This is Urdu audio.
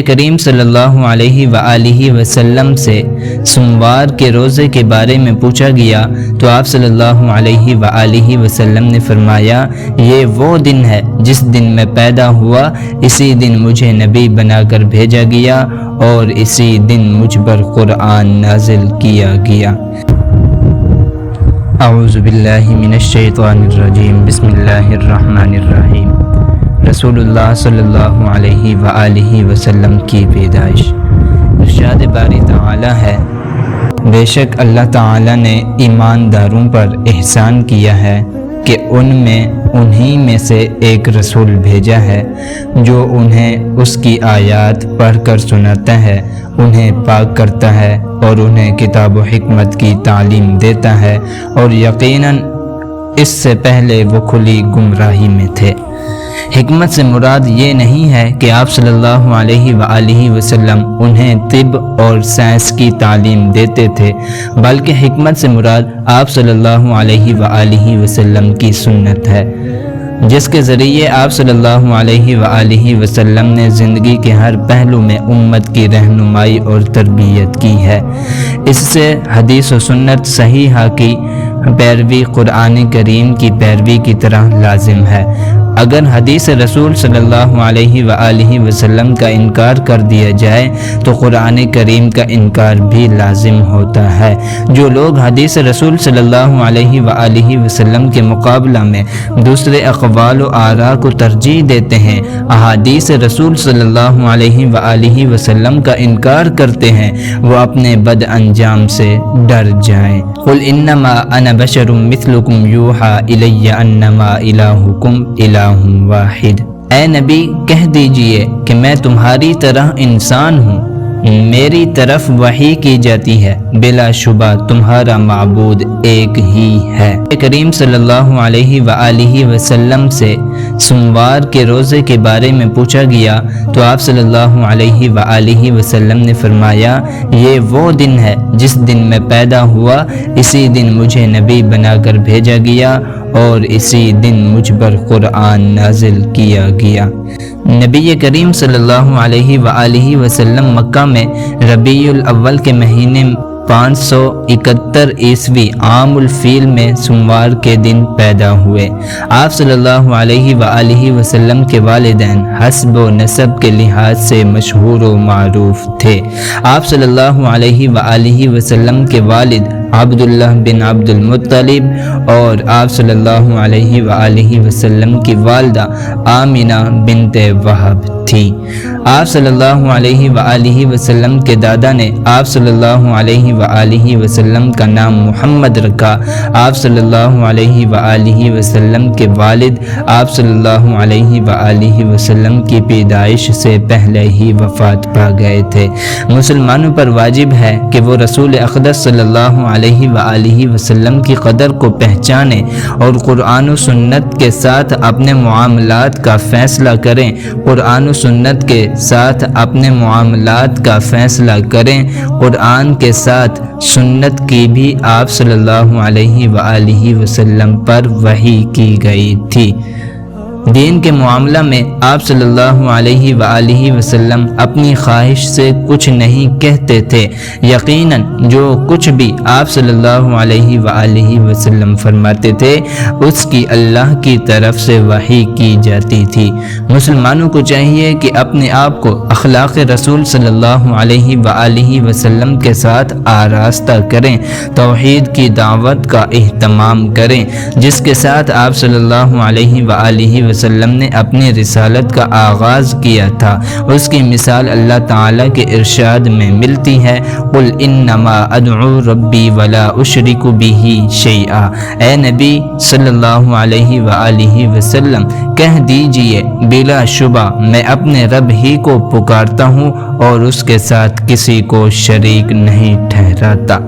کریم صلی اللہ علیہ وآلہ وسلم سے سوموار کے روزے کے بارے میں پوچھا گیا تو آپ صلی اللہ علیہ وآلہ وسلم نے فرمایا، یہ وہ دن ہے جس دن میں پیدا ہوا، اسی دن مجھے نبی بنا کر بھیجا گیا اور اسی دن مجھ پر قرآن نازل کیا گیا۔ اعوذ باللہ من الشیطان الرجیم، بسم اللہ الرحمن الرحیم۔ رسول اللہ صلی اللہ علیہ وآلہ وسلم کی پیدائش۔ ارشاد باری تعالی ہے، بے شک اللہ تعالی نے ایمانداروں پر احسان کیا ہے کہ انہی میں سے ایک رسول بھیجا ہے جو انہیں اس کی آیات پڑھ کر سناتا ہے، انہیں پاک کرتا ہے اور انہیں کتاب و حکمت کی تعلیم دیتا ہے، اور یقیناً اس سے پہلے وہ کھلی گمراہی میں تھے۔ حکمت سے مراد یہ نہیں ہے کہ آپ صلی اللہ علیہ وآلہ وسلم انہیں طب اور سائنس کی تعلیم دیتے تھے، بلکہ حکمت سے مراد آپ صلی اللہ علیہ وآلہ وسلم کی سنت ہے، جس کے ذریعے آپ صلی اللہ علیہ وآلہ وسلم نے زندگی کے ہر پہلو میں امت کی رہنمائی اور تربیت کی ہے۔ اس سے حدیث و سنت صحیحہ کی پیروی قرآن کریم کی پیروی کی طرح لازم ہے۔ اگر حدیث رسول صلی اللہ علیہ وآلہ وسلم کا انکار کر دیا جائے تو قرآن کریم کا انکار بھی لازم ہوتا ہے۔ جو لوگ حدیث رسول صلی اللہ علیہ وآلہ وسلم کے مقابلہ میں دوسرے اقوال و آراء کو ترجیح دیتے ہیں، احادیث رسول صلی اللہ علیہ وآلہ وسلم کا انکار کرتے ہیں، وہ اپنے بد انجام سے ڈر جائیں۔ قل انما انا بشر مثلکم یوحی الی انما الہکم الہ واحد۔ اے نبی کہہ دیجئے کہ میں تمہاری طرح انسان ہوں، میری طرف وحی کی جاتی ہے، بلا شبہ تمہارا معبود ایک ہی ہے۔ کریم صلی اللہ علیہ وآلہ وسلم سے سوموار کے روزے کے بارے میں پوچھا گیا تو آپ صلی اللہ علیہ وآلہ وسلم نے فرمایا، یہ وہ دن ہے جس دن میں پیدا ہوا، اسی دن مجھے نبی بنا کر بھیجا گیا اور اسی دن مجھ پر قرآن نازل کیا گیا۔ نبی کریم صلی اللہ علیہ وآلہ وسلم مکہ میں ربیع الاول کے مہینے 571 عیسوی عام الفیل میں سوموار کے دن پیدا ہوئے۔ آپ صلی اللہ علیہ وآلہ وسلم کے والدین حسب و نسب کے لحاظ سے مشہور و معروف تھے۔ آپ صلی اللہ علیہ وآلہ وسلم کے والد عبداللہ بن عبد المطلب اور آپ صلی اللہ علیہ وآلہ وسلم کی والدہ آمنہ بنت وہب تھی۔ آپ صلی اللہ علیہ وآلہ وسلم کے دادا نے آپ صلی اللہ علیہ وآلہ وسلم کا نام محمد رکھا۔ آپ صلی اللہ علیہ وآلہ وسلم کے والد آپ صلی اللہ علیہ وآلہ وسلم کی پیدائش سے پہلے ہی وفات پا گئے تھے۔ مسلمانوں پر واجب ہے کہ وہ رسول اقدس صلی اللہ علیہ وآلہ وسلم کی قدر کو پہچانیں اور قرآن و سنت کے ساتھ اپنے معاملات کا فیصلہ کریں۔ قرآن و سنت کے ساتھ اپنے معاملات کا فیصلہ کریں۔ قرآن کے ساتھ سنت کی بھی آپ صلی اللہ علیہ وآلہ وسلم پر وحی کی گئی تھی۔ دین کے معاملہ میں آپ صلی اللہ علیہ وآلہ وسلم اپنی خواہش سے کچھ نہیں کہتے تھے، یقیناً جو کچھ بھی آپ صلی اللہ علیہ وآلہ وسلم فرماتے تھے اس کی اللہ کی طرف سے وحی کی جاتی تھی۔ مسلمانوں کو چاہیے کہ اپنے آپ کو اخلاق رسول صلی اللہ علیہ وآلہ وسلم کے ساتھ آراستہ کریں، توحید کی دعوت کا اہتمام کریں جس کے ساتھ آپ صلی اللہ علیہ وآلہ وسلم نے اپنی رسالت کا آغاز کیا تھا۔ اس کی مثال اللہ تعالیٰ کے ارشاد میں ملتی ہے، قل انما ادعو ربی ولا اشرک بہ شیئا۔ اے نبی صلی اللہ علیہ وآلہ وسلم کہہ دیجئے، بلا شبہ میں اپنے رب ہی کو پکارتا ہوں اور اس کے ساتھ کسی کو شریک نہیں ٹھہراتا۔